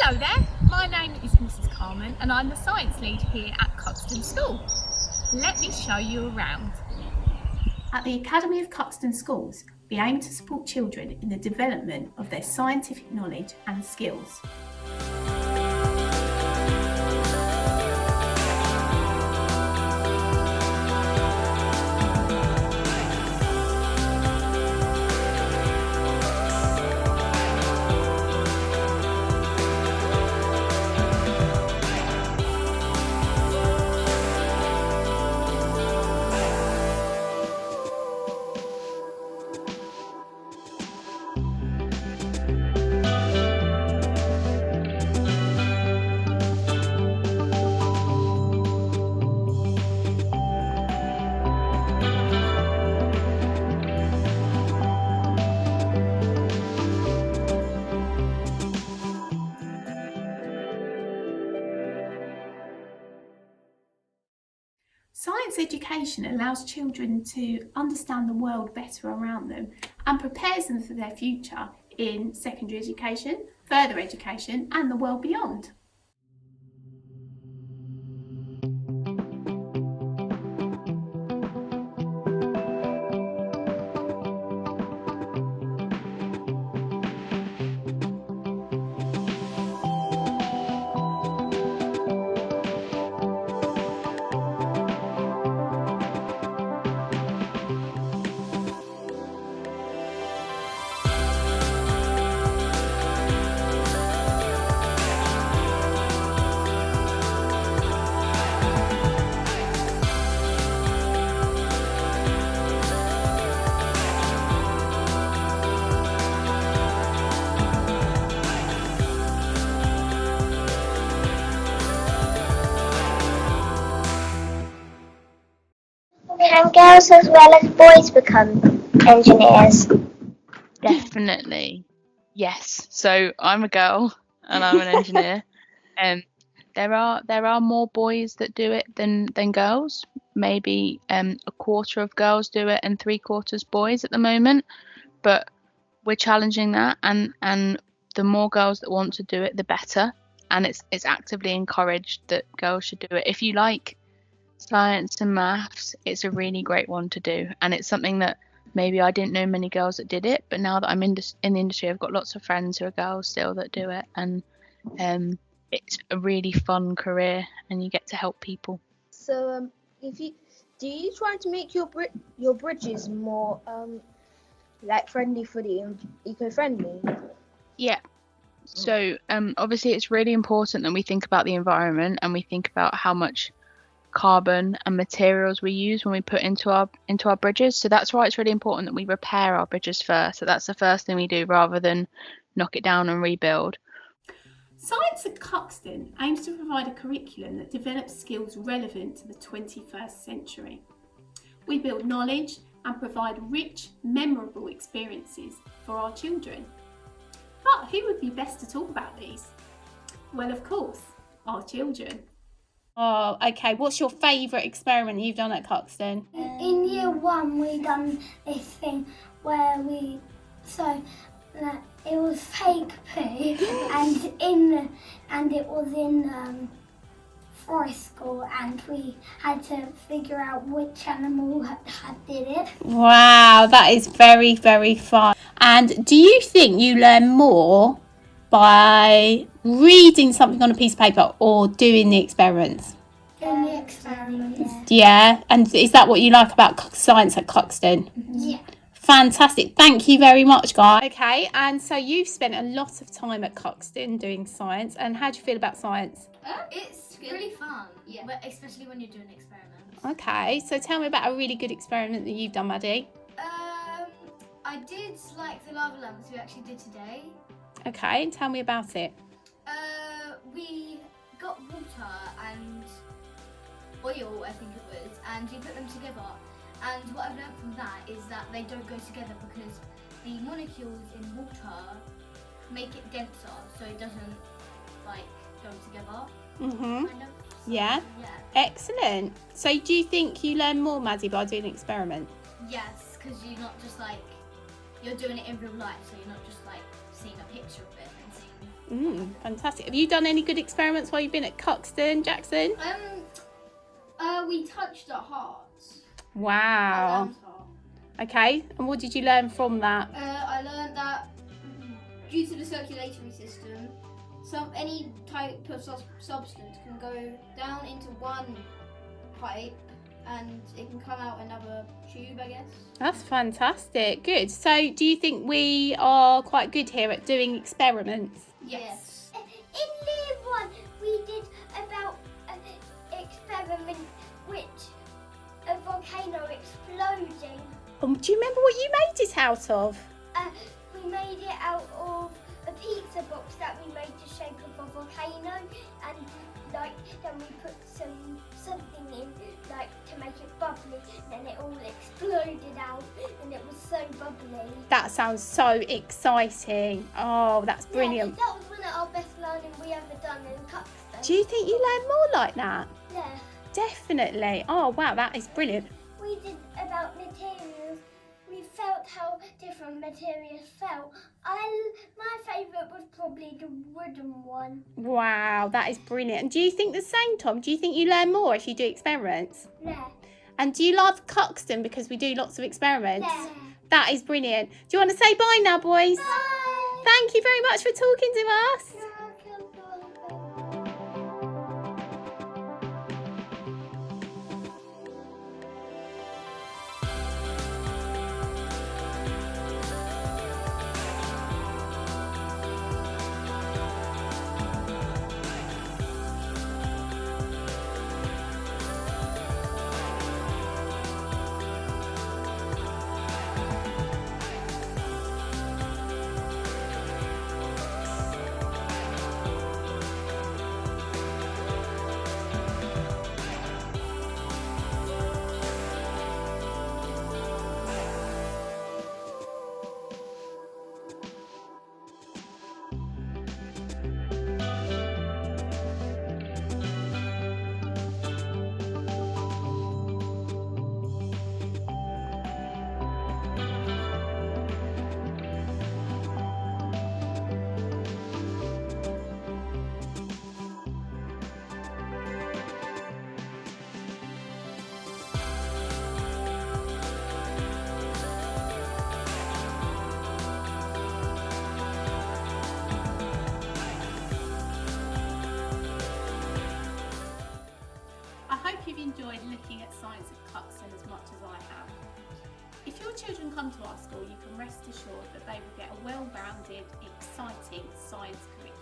Hello there, my name is Mrs. Carmen and I'm the science lead here at Cuxton School. Let me show you around. At the Academy of Cuxton Schools, we aim to support children in the development of their scientific knowledge and skills. Science education allows children to understand the world better around them and prepares them for their future in secondary education, further education and the world beyond. Can girls as well as boys become engineers? Definitely. Yes. So I'm a girl and I'm an engineer. There are more boys that do it than girls. Maybe a quarter of girls do it and 3/4 boys at the moment. But we're challenging that, and the more girls that want to do it, the better. And it's actively encouraged that girls should do it. If you like science and maths, it's a really great one to do, and it's something that maybe I didn't know many girls that did it, but now that I'm in the industry, I've got lots of friends who are girls still that do it, and it's a really fun career, and you get to help people. So, do you try to make your bridges more friendly for the eco-friendly? Yeah. So obviously it's really important that we think about the environment and we think about how much carbon and materials we use when we put into our bridges. So that's why it's really important that we repair our bridges first. So that's the first thing we do rather than knock it down and rebuild. Science at Cuxton aims to provide a curriculum that develops skills relevant to the 21st century. We build knowledge and provide rich, memorable experiences for our children. But who would be best to talk about these? Well, of course, our children. Oh, okay. What's your favourite experiment you've done at Cuxton? In year one, we done this thing where it was fake poo, and it was in forest school, and we had to figure out which animal had did it. Wow, that is very, very fun. And do you think you learn more by reading something on a piece of paper or doing the experiments? Doing the experiments. Yeah, and is that what you like about science at Cuxton? Yeah. Fantastic. Thank you very much, guys. Okay, and so you've spent a lot of time at Cuxton doing science, and how do you feel about science? It's really fun, yeah, but especially when you're doing experiments. Okay, so tell me about a really good experiment that you've done, Maddie. I did like the lava lamps we actually did today. Okay, tell me about it. We got water and oil, I think it was, and you put them together. And what I've learned from that is that they don't go together because the molecules in water make it denser, so it doesn't go together. Mhm. Kind of. Yeah. Excellent. So do you think you learn more, Maddie, by doing an experiment? Yes, because you're not just you're doing it in real life, so you're not just seeing a picture of it and seeing Fantastic. Have you done any good experiments while you've been at Cuxton, Jackson? We touched at hearts. Wow. Lamb's heart. Okay, and what did you learn from that? I learned that due to the circulatory system, any type of substance can go down into one pipe and it can come out another tube, I guess. That's fantastic. Good. So do you think we are quite good here at doing experiments? Yes. In year 1, we did about an experiment which a volcano exploding. Do you remember what you made it out of? We made it out of a pizza box that we made the shape of a volcano, and then we put something in to make it bubbly, and then it all exploded out, and it was so bubbly. That sounds so exciting. Oh, that's brilliant. Yeah, that was one of our best learning we ever done in Cuxton. Do you think you learn more like that? Yeah. Definitely. Oh, wow, that is brilliant. We did about materials. We felt how different materials felt. My favourite was probably the wooden one. Wow, that is brilliant. And do you think the same, Tom? Do you think you learn more if you do experiments? Yeah. And do you love Cuxton because we do lots of experiments? Yeah. That is brilliant. Do you want to say bye now, boys? Bye. Thank you very much for talking to us. You're welcome. I hope you've enjoyed looking at science at Cuxton as much as I have. If your children come to our school, you can rest assured that they will get a well-rounded, exciting science curriculum.